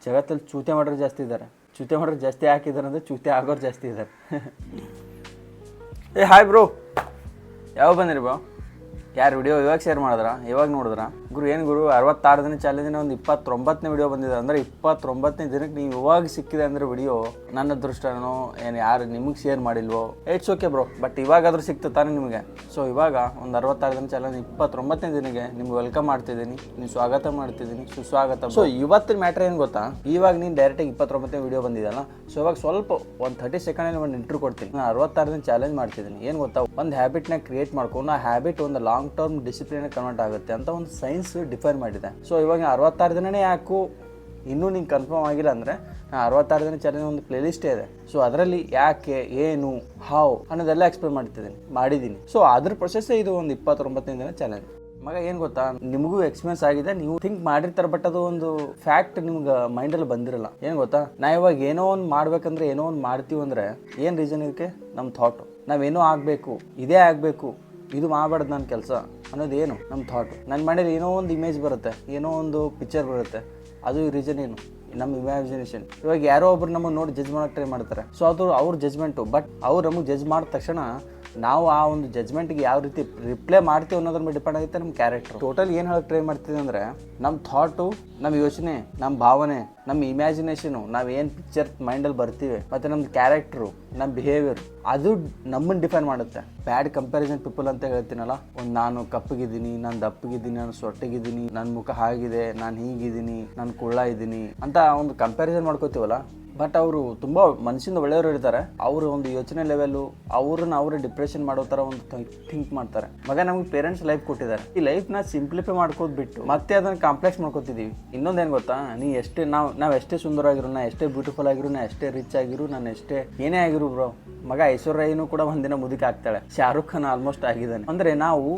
ಜಗತ್ತಲ್ಲಿ ಚೂತೆ ಮಾಡೋರು ಜಾಸ್ತಿ ಇದ್ದಾರೆ. ಚೂತೆ ಮಾಡೋರು ಜಾಸ್ತಿ ಹಾಕಿದ್ದಾರೆ ಅಂದರೆ ಚೂತೆ ಆಗೋರು ಜಾಸ್ತಿ ಇದ್ದಾರೆ. ಏ ಹಾಯ್ ಬ್ರೋ, ಯಾವಾಗ ಬಂದಿರಿ ಬ್ರೋ? ಯಾರು ವಿಡಿಯೋ ಇವಾಗ ಶೇರ್ ಮಾಡಿದ್ರ, ಇವಾಗ ನೋಡಿದ್ರ? ಗುರು ಏನು ಗುರು 66 ದಿನ ಚಾಲೆಂಜಿನ ಒಂದು 29ನೇ ವಿಡಿಯೋ ಬಂದಿದೆ. ಅಂದರೆ 29ನೇ ದಿನಕ್ಕೆ ನೀವು ಇವಾಗ ಸಿಕ್ಕಿದೆ ಅಂದರೆ ವಿಡಿಯೋ ನನ್ನ ಅದೃಷ್ಟನೋ ಏನು, ಯಾರು ನಿಮಗೆ ಶೇರ್ ಮಾಡಿಲ್ವೋ, ಇಟ್ಸ್ ಓಕೆ ಬ್ರೋ. ಬಟ್ ಇವಾಗಾದ್ರೂ ಸಿಕ್ತು ತಾನೇ ನಿಮಗೆ. ಸೊ ಇವಾಗ ಒಂದು 66 ದಿನ ಚಾಲೆಂಜ್ 29ನೇ ದಿನಕ್ಕೆ ನಿಮ್ಗೆ ವೆಲ್ಕಮ್ ಮಾಡ್ತಿದ್ದೀನಿ, ನೀವು ಸ್ವಾಗತ ಮಾಡ್ತಿದ್ದೀನಿ, ಸುಸ್ವಾಗತ. ಸೊ ಇವತ್ತಿನ ಮ್ಯಾಟ್ರ್ ಏನು ಗೊತ್ತಾ, ಇವಾಗ ನೀನು ಡೈರೆಕ್ಟಾಗಿ 29ನೇ ವಿಡಿಯೋ ಬಂದಿದ್ದಲ್ಲ. ಸೊ ಇವಾಗ ಸ್ವಲ್ಪ ಒಂದು 30 ಸೆಕೆಂಡಲ್ಲಿ ಒಂದು ಇಂಟ್ರೂ ಕೊಡ್ತೀನಿ. ನಾನು 66 ದಿನ ಚಾಲೆಂಜ್ ಮಾಡ್ತಿದ್ದೀನಿ. ಏನು ಗೊತ್ತಾ, ಒಂದು ಹ್ಯಾಬಿಟ್ನ ಕ್ರಿಯೇಟ್ ಮಾಡ್ಕೊಂಡು ಆ ಹ್ಯಾಬಿಟ್ ಒಂದು ಲಾಂಗ್ ಟರ್ಮ್ ಡಿಸಿಪ್ಲಿನ್ ಕನ್ವರ್ಟ್ ಆಗುತ್ತೆ ಅಂತ ಒಂದು ಸೈನ್ಸ್ ಡಿಫೈನ್ ಮಾಡಿದೆ. ಸೊ ಇವಾಗ 66 ದಿನನೇ ಯಾಕು ಇನ್ನೂ ನಿಂಗೆ ಕನ್ಫರ್ಮ್ ಆಗಿಲ್ಲ ಅಂದರೆ, 66 ದಿನ ಚಾಲೆಂಜ್ ಒಂದು ಪ್ಲೇಲಿಸ್ಟೇ ಇದೆ. ಸೊ ಅದರಲ್ಲಿ ಯಾಕೆ, ಏನು, ಹಾವ್ ಅನ್ನೋದೆಲ್ಲ ಎಕ್ಸ್ಪ್ಲೇನ್ ಮಾಡಿದ್ದೀನಿ. ಸೊ ಅದ್ರ ಪ್ರೊಸೆಸ್ಸೇ ಇದು ಒಂದು 29ನೇ ದಿನ ಚಾಲೆಂಜ್. ಮಗ ಏನು ಗೊತ್ತಾ, ನಿಮಗೂ ಎಕ್ಸ್ಪೀರಿಯನ್ಸ್ ಆಗಿದೆ, ನೀವು ಥಿಂಕ್ ಮಾಡಿರ್ತಾರೆ, ಬಟ್ ಅದು ಒಂದು ಫ್ಯಾಕ್ಟ್ ನಿಮ್ಗೆ ಮೈಂಡಲ್ಲಿ ಬಂದಿರಲ್ಲ. ಏನು ಗೊತ್ತಾ, ನಾ ಇವಾಗ ಏನೋ ಒಂದು ಮಾಡ್ಬೇಕಂದ್ರೆ, ಏನೋ ಒಂದು ಮಾಡ್ತೀವಿ ಅಂದರೆ ಏನು ರೀಸನ್ ಇದಕ್ಕೆ? ನಮ್ಮ ಥಾಟು. ನಾವೇನೋ ಆಗಬೇಕು, ಇದೇ ಆಗಬೇಕು, ಇದು ಮಾಡಬಾರ್ದು ನನ್ನ ಕೆಲಸ ಅನ್ನೋದೇನು? ನಮ್ಮ ಥಾಟು. ನನ್ನ ಮನೇಲಿ ಏನೋ ಒಂದು ಇಮೇಜ್ ಬರುತ್ತೆ, ಏನೋ ಒಂದು ಪಿಕ್ಚರ್ ಬರುತ್ತೆ, ಅದು ರೀಸನ್ ಏನು? ನಮ್ಮ ಇಮ್ಯಾಜಿನೇಷನ್. ಇವಾಗ ಯಾರೋ ಒಬ್ರು ನಮಗೆ ನೋಡಿ ಜಡ್ಜ್ ಮಾಡೋಕ್ಕೆ ಟ್ರೈ ಮಾಡ್ತಾರೆ. ಸೊ ಅದು ಅವ್ರ ಜಜ್ಮೆಂಟು. ಬಟ್ ಅವ್ರು ನಮಗೆ ಜಡ್ಜ್ ಮಾಡಿದ ತಕ್ಷಣ ನಾವು ಆ ಒಂದು ಜಜ್ಮೆಂಟ್ಗೆ ಯಾವ ರೀತಿ ರಿಪ್ಲೈ ಮಾಡ್ತೀವಿ ಅನ್ನೋದ್ರ ಮೇಲೆ ಡಿಪೆಂಡ್ ಆಗುತ್ತೆ ನಮ್ಮ ಕ್ಯಾರೆಕ್ಟರ್. ಟೋಟಲ್ ಏನು ಹೇಳಕ್ಕೆ ಟ್ರೈ ಮಾಡ್ತೀವಿ ಅಂದರೆ, ನಮ್ಮ ಥಾಟು, ನಮ್ಮ ಯೋಚನೆ, ನಮ್ಮ ಭಾವನೆ, ನಮ್ಮ ಇಮ್ಯಾಜಿನೇಷನು, ನಾವೇನು ಪಿಕ್ಚರ್ ಮೈಂಡಲ್ಲಿ ಬರ್ತೀವಿ, ಮತ್ತು ನಮ್ಮದು ಕ್ಯಾರೆಕ್ಟ್ರು, ನಮ್ಮ ಬಿಹೇವಿಯರ್, ಅದು ನಮ್ಮನ್ನು ಡಿಫೈನ್ ಮಾಡುತ್ತೆ. ಬ್ಯಾಡ್ ಕಂಪ್ಯಾರಿಸನ್ ಪೀಪಲ್ ಅಂತ ಹೇಳ್ತೀನಲ್ಲ, ಒಂದು ನಾನು ಕಪ್ಪಗಿದ್ದೀನಿ, ನಾನು ದಪ್ಪಗಿದ್ದೀನಿ, ನಾನು ಸೊಟ್ಟಗಿದ್ದೀನಿ, ನನ್ನ ಮುಖ ಹಾಗಿದೆ, ನಾನು ಹೀಗಿದ್ದೀನಿ, ನಾನು ಕುಳ್ಳ ಇದ್ದೀನಿ ಅಂತ ಒಂದು ಕಂಪ್ಯಾರಿಸನ್ ಮಾಡ್ಕೋತೀವಲ್ಲ. ಬಟ್ ಅವರು ತುಂಬ ಮನಸ್ಸಿಂದ ಒಳ್ಳೆಯವರು ಇರ್ತಾರೆ. ಅವರು ಒಂದು ಯೋಚನೆ ಲೆವೆಲ್ಲು, ಅವರೇ ಡಿಪ್ರೆಷನ್ ಮಾಡೋ ಥರ ಒಂದು ಥಿಂಕ್ ಮಾಡ್ತಾರೆ. ಮಗ ನಮ್ಗೆ ಪೇರೆಂಟ್ಸ್ ಲೈಫ್ ಕೊಟ್ಟಿದ್ದಾರೆ, ಈ ಲೈಫ್ನ ಸಿಂಪ್ಲಿಫೈ ಮಾಡ್ಕೋದು ಬಿಟ್ಟು ಮತ್ತೆ ಅದನ್ನು ಕಾಂಪ್ಲೆಕ್ಸ್ ಮಾಡ್ಕೋತಿದ್ದೀವಿ. ಇನ್ನೊಂದೇನು ಗೊತ್ತಾ, ನೀ ಎಷ್ಟೇ ನಾವು ಎಷ್ಟೇ ಸುಂದರವಾಗಿರು, ನಾ ಎಷ್ಟೇ ಬ್ಯೂಟಿಫುಲ್ ಆಗಿರು, ನಾ ಎಷ್ಟೇ ರಿಚ್ ಆಗಿರು, ನಾನು ಎಷ್ಟೇ ಏನೇ ಆಗಿರು ಬ್ರೋ, ಮಗ ಐಶ್ವರ್ಯನೂ ಕೂಡ ಒಂದಿನ ಮುದುಕಿ ಆಗ್ತಾಳೆ. ಶಾರುಖ್ ಖಾನ್ ಆಲ್ಮೋಸ್ಟ್ ಆಗಿದ್ದಾನೆ. ಅಂದರೆ ನಾವು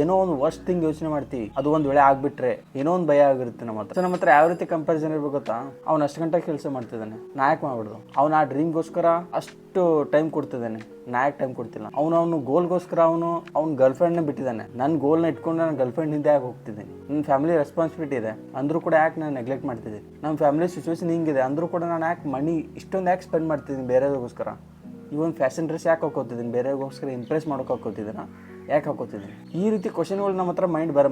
ಏನೋ ಒಂದು ವರ್ಸ್ಟ್ ಥಿಂಗ್ ಯೋಚನೆ ಮಾಡ್ತೀವಿ, ಅದು ಒಂದು ವೇಳೆ ಆಗ್ಬಿಟ್ರೆ ಏನೋ ಒಂದು ಭಯ ಆಗಿರುತ್ತೆ ನಮ್ಮ ಹತ್ರ. ನಮ್ಮ ಹತ್ರ ಯಾವ ರೀತಿ ಕಂಪ್ಯಾರಿಸನ್ ಇರ್ಬೇಕು ಗೊತ್ತಾ, ಅವ್ನು ಅಷ್ಟು ಗಂಟೆ ಕೆಲಸ ಮಾಡ್ತಿದ್ದಾನೆ, ನಾಯಕ್ ಮಾಡ್ಬಿಡ್ದು. ಅವ್ನು ಆ ಡ್ರೀಮ್ಗೋಸ್ಕರ ಅಷ್ಟು ಟೈಮ್ ಕೊಡ್ತಿದ್ದಾನೆ, ನಾಯಕ್ ಟೈಮ್ ಕೊಡ್ತಿಲ್ಲ. ಅವನು ಗೋಲ್ಗೋಸ್ಕರ ಅವ್ನ ಗರ್ಲ್ ಫ್ರೆಂಡ್ನ ಬಿಟ್ಟಿದ್ದಾನೆ. ನನ್ನ ಗೋಲ್ನ ಇಟ್ಕೊಂಡು ನಾನು ಗರ್ಲ್ ಫ್ರೆಂಡ್ ಹಿಂದೆ ಯಾಕೆ ಹೋಗ್ತಿದ್ದೀನಿ? ನನ್ನ ಫ್ಯಾಮಿಲಿ ರೆಸ್ಪಾನ್ಸಿಬಿಲಿಟಿ ಇದೆ ಅಂದರೂ ಕೂಡ ಯಾಕೆ ನಾನು ನೆಗ್ಲೆಕ್ಟ್ ಮಾಡ್ತಿದ್ದೀನಿ? ನಮ್ಮ ಫ್ಯಾಮಿಲಿ ಸಿಚುವೇಶನ್ ಹಿಂಗಿದೆ ಅಂದರೂ ಕೂಡ ನಾನು ಯಾಕೆ ಇಷ್ಟೊಂದು ಯಾಕೆ ಸ್ಪೆಂಡ್ ಮಾಡ್ತಿದ್ದೀನಿ ಬೇರೆದಕ್ಕೋಸ್ಕರ? ಈ ಒಂದು ಫ್ಯಾಷನ್ ಡ್ರೆಸ್ ಯಾಕೆ ಹಾಕೋತಿದ್ದೀನಿ? ಬೇರೆಗೋಸ್ಕರ ಇಂಪ್ರೆಸ್ ಮಾಡೋಕೆ ಹಾಕೋತಿದ್ದೀನ, ಯಾಕೆ ಹಾಕೋತಿದ್ದೀನಿ? ಈ ರೀತಿ ಕ್ವಶನ್ಗಳು ನಮ್ಮ ಹತ್ರ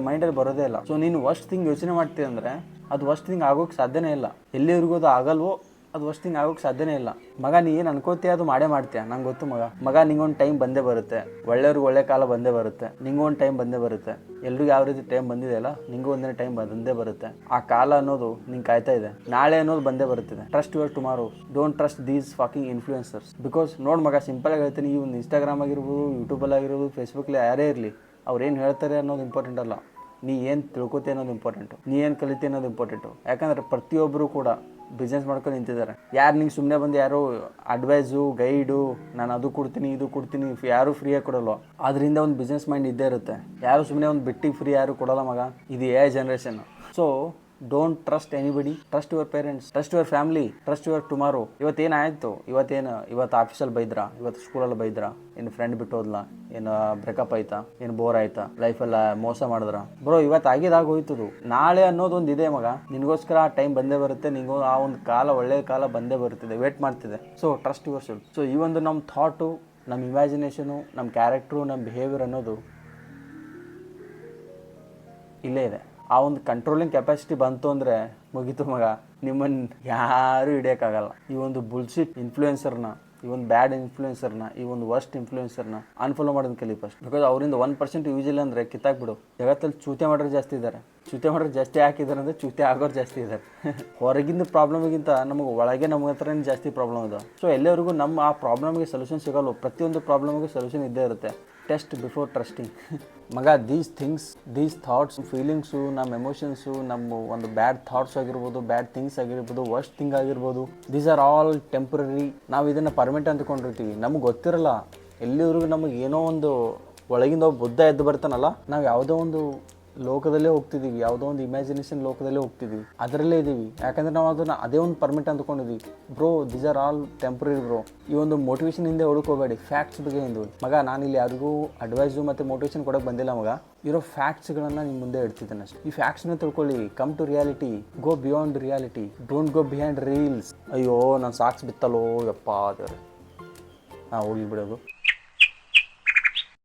ಮೈಂಡಲ್ಲಿ ಬರೋದೇ ಇಲ್ಲ. ಸೊ ನೀನು ವರ್ಸ್ಟ್ ಥಿಂಗ್ ಯೋಚನೆ ಮಾಡ್ತೀವಿ ಅಂದರೆ ಅದು ವರ್ಸ್ಟ್ ಥಿಂಗ್ ಆಗೋಕ್ಕೆ ಸಾಧ್ಯನೇ ಇಲ್ಲ. ಎಲ್ಲಿವರೆಗೂ ಅದು ಆಗಲ್ವೋ ಅದು ವರ್ಸ್ಟ್ ಥಿಂಗ್ ಆಗೋಕ್ಕೆ ಸಾಧ್ಯನೇ ಇಲ್ಲ. ಮಗ ನೀ ಏನು ಅನ್ಕೋತೀಯ ಅದು ಮಾಡೇ ಮಾಡ್ತೀಯ, ನಂಗೆ ಗೊತ್ತು ಮಗ. ನಿಂಗೊಂದು ಟೈಮ್ ಬಂದೇ ಬರುತ್ತೆ, ಒಳ್ಳೆಯವ್ರಿಗೆ ಒಳ್ಳೆ ಕಾಲ ಬಂದೇ ಬರುತ್ತೆ, ನಿಂಗೊಂದು ಟೈಮ್ ಬಂದೇ ಬರುತ್ತೆ. ಎಲ್ರಿಗೂ ಯಾವ ರೀತಿ ಟೈಮ್ ಬಂದಿದೆಯಲ್ಲ, ನಿಂಗೂ ಒಂದಿನ ಟೈಮ್ ಬಂದೇ ಬರುತ್ತೆ. ಆ ಕಾಲ ಅನ್ನೋದು ನಿಂಗೆ ಕಾಯ್ತಾ ಇದೆ, ನಾಳೆ ಅನ್ನೋದು ಬಂದೇ ಬರುತ್ತಿದೆ. Trust your tomorrow, don't trust these ಫಾಕಿಂಗ್ influencers. Because ನೋಡ್ ಮಗ, ಸಿಂಪಲಾಗಿ ಹೇಳ್ತೀನಿ, ಈ ಒಂದು ಇನ್ಸ್ಟಾಗ್ರಾಮ್ ಆಗಿರ್ಬೋದು, ಯೂಟ್ಯೂಬಲ್ಲಿ ಆಗಿರ್ಬೋದು, ಫೇಸ್ಬುಕ್ಕಲ್ಲಿ ಯಾರೇ ಇರಲಿ, ಅವ್ರು ಏನು ಹೇಳ್ತಾರೆ ಅನ್ನೋದು ಇಂಪಾರ್ಟೆಂಟ್ ಅಲ್ಲ, ನೀ ಏನು ತಿಳ್ಕೊತೆ ಅನ್ನೋದು ಇಂಪಾರ್ಟೆಂಟು, ನೀ ಏನು ಕಲಿತೆ ಅನ್ನೋದು ಇಂಪಾರ್ಟೆಂಟು. ಯಾಕಂದರೆ ಪ್ರತಿಯೊಬ್ಬರು ಕೂಡ ಬಿಸ್ನೆಸ್ ಮಾಡ್ಕೊಂಡು ನಿಂತಿದ್ದಾರೆ. ಯಾರು ನಿಂಗೆ ಸುಮ್ಮನೆ ಬಂದು ಯಾರೋ ಅಡ್ವೈಸು, ಗೈಡು, ನಾನು ಅದು ಕೊಡ್ತೀನಿ ಇದು ಕೊಡ್ತೀನಿ ಯಾರು ಫ್ರೀಯಾಗಿ ಕೊಡಲ್ವ. ಅದರಿಂದ ಒಂದು ಬಿಸ್ನೆಸ್ ಮೈಂಡ್ ಇದ್ದೇ ಇರುತ್ತೆ. ಯಾರು ಸುಮ್ಮನೆ ಒಂದು ಬಿಟ್ಟಿಗೆ ಫ್ರೀ ಯಾರು ಕೊಡಲ್ಲ ಮಗ. ಇದು AI generation. So don't trust anybody, trust your parents, trust your family, trust your tomorrow. ಇವತ್ತೇನಾಯಿತು, ಇವತ್ತು ಆಫೀಸಲ್ಲಿ ಬೈದ್ರಾ, ಇವತ್ತು ಸ್ಕೂಲಲ್ಲಿ ಬೈದ್ರಾ, ಏನು ಫ್ರೆಂಡ್ ಬಿಟ್ಟು ಹೋದ್ಲಾ, ಏನು ಬ್ರೇಕಪ್ ಆಯ್ತಾ, ಏನು ಬೋರ್ ಆಯ್ತಾ, ಲೈಫೆಲ್ಲ ಮೋಸ ಮಾಡಿದ್ರ ಬ್ರೋ, ಇವತ್ತು ಆಗಿದಾಗೋಯ್ತದು. ನಾಳೆ ಅನ್ನೋದೊಂದು ಇದೆ ಮಗ, ನಿನಗೋಸ್ಕರ ಆ ಟೈಮ್ ಬಂದೇ ಬರುತ್ತೆ, ನಿನಗೂ ಆ ಒಂದು ಕಾಲ, ಒಳ್ಳೆಯ ಕಾಲ ಬಂದೇ ಬರುತ್ತಿದೆ, ವೇಟ್ ಮಾಡ್ತಿದೆ. So trust your self. So ಈ ಒಂದು ನಮ್ಮ ಥಾಟು, ನಮ್ಮ ಇಮ್ಯಾಜಿನೇಷನು, ನಮ್ಮ ಕ್ಯಾರೆಕ್ಟ್ರು, ನಮ್ಮ ಬಿಹೇವಿಯರ್ ಅನ್ನೋದು ಇಲ್ಲೇ ಇದೆ. ಆ ಒಂದು ಕಂಟ್ರೋಲಿಂಗ್ ಕೆಪಾಸಿಟಿ ಬಂತು ಅಂದರೆ ಮುಗೀತು ಮಗ, ನಿಮ್ಮನ್ನು ಯಾರೂ ಹಿಡಿಯೋಕ್ಕಾಗಲ್ಲ. ಈ ಒಂದು ಬುಲ್ಶಿಟ್ ಇನ್ಫ್ಲೂಯೆನ್ಸರ್ನ, ಈ ಒಂದು ಬ್ಯಾಡ್ ಇನ್ಫ್ಲೂಯೆನ್ಸರ್ನ, ಈ ಒಂದು ವರ್ಸ್ಟ್ ಇನ್ಫ್ಲೂಯೆನ್ಸರ್ನ ಅನ್ಫಾಲೋ ಮಾಡೋದನ್ನ ಕಲಿ ಫಸ್ಟ್. ಬಿಕಾಸ್ ಅವರಿಂದ 1% ಯೂಸ್ ಇಲ್ಲ ಅಂದರೆ ಕಿತ್ತಾಕ್ಬಿಡು. ಜಗತ್ತಲ್ಲಿ ಚೂತೆ ಮಾಡೋರು ಜಾಸ್ತಿ ಇದ್ದಾರೆ. ಚೂತೆ ಮಾಡೋರು ಜಾಸ್ತಿ ಹಾಕಿದ್ದಾರೆ ಅಂದರೆ ಚೂತೆ ಆಗೋರು ಜಾಸ್ತಿ ಇದ್ದಾರೆ. ಹೊರಗಿಂದ ಪ್ರಾಬ್ಲಮ್ಗಿಂತ ನಮಗೆ ಒಳಗೆ ನಮ್ಮ ಹತ್ರನೇ ಜಾಸ್ತಿ ಪ್ರಾಬ್ಲಮ್ ಇದೆ. ಸೊ ಎಲ್ಲರಿಗೂ ನಮ್ಮ ಆ ಪ್ರಾಬ್ಲಮ್ಗೆ ಸೊಲ್ಯೂಷನ್ ಸಿಗಲ್ಲ. ಪ್ರತಿಯೊಂದು ಪ್ರಾಬ್ಲಮ್ಗೆ ಸೊಲ್ಯೂಷನ್ ಇದ್ದೇ ಇರುತ್ತೆ. ಟೆಸ್ಟ್ ಬಿಫೋರ್ ಟ್ರಸ್ಟಿಂಗ್ ಮಗ. These things, these thoughts, feelings, ನಮ್ಮ ಎಮೋಷನ್ಸು, ನಮ್ಮ ಒಂದು ಬ್ಯಾಡ್ ಥಾಟ್ಸ್ ಆಗಿರ್ಬೋದು, ಬ್ಯಾಡ್ ಥಿಂಗ್ಸ್ ಆಗಿರ್ಬೋದು, ವರ್ಸ್ಟ್ ಥಿಂಗ್ ಆಗಿರ್ಬೋದು, ದೀಸ್ ಆರ್ ಆಲ್ ಟೆಂಪ್ರರಿ. ನಾವು ಇದನ್ನು ಪರ್ಮನೆಂಟ್ ಅಂದ್ಕೊಂಡಿರ್ತೀವಿ, ನಮಗೆ ಗೊತ್ತಿರಲ್ಲ. ಎಲ್ಲಿವರೆಗೂ ನಮಗೆ ಏನೋ ಒಂದು ಒಳಗಿಂದ ಬುದ್ಧ ಎದ್ದು ಬರ್ತಾನಲ್ಲ, ನಾವು ಯಾವುದೋ ಒಂದು ಲೋಕದಲ್ಲೇ ಹೋಗ್ತಿದ್ದೀವಿ, ಯಾವುದೋ ಒಂದು ಇಮ್ಯಾಜಿನೇಷನ್ ಲೋಕದಲ್ಲೇ ಹೋಗ್ತಿದ್ದೀವಿ, ಅದರಲ್ಲೇ ಇದ್ದೀವಿ. ಯಾಕಂದರೆ ನಾವು ಅದನ್ನು ಅದೇ ಒಂದು ಪರ್ಮಿಟ್ ಅಂದ್ಕೊಂಡಿದ್ದೀವಿ. Bro these are all temporary bro. ಈ ಒಂದು ಮೋಟಿವೇಶನ್ ಹಿಂದೆ ಹುಡುಕೋಬೇಡಿ, ಫ್ಯಾಕ್ಟ್ಸ್ ಬಗ್ಗೆ ಹಿಂದೆ. ಮಗ ನಾನಿಲ್ಲಿ ಯಾರಿಗೂ ಅಡ್ವೈಸು ಮತ್ತು ಮೋಟಿವೇಶನ್ ಕೊಡೋಕೆ ಬಂದಿಲ್ಲ ಮಗ. ಇರೋ ಫ್ಯಾಕ್ಟ್ಸ್ಗಳನ್ನು ನಿಮ್ಮ ಮುಂದೆ ಇಡ್ತಿದ್ದೇನೆ ಅಷ್ಟೇ. ಈ ಫ್ಯಾಕ್ಟ್ಸ್ನ ತಿಳ್ಕೊಳ್ಳಿ. Come to reality, go beyond reality, don't go behind reels. ಅಯ್ಯೋ ನನ್ನ ಸಾಕ್ಸ್ ಬಿತ್ತಲ್ಲೋ ಯಪ್ಪ ದೇವ್ರೆ. ಹೋಗಿ ಬಿಡೋದು.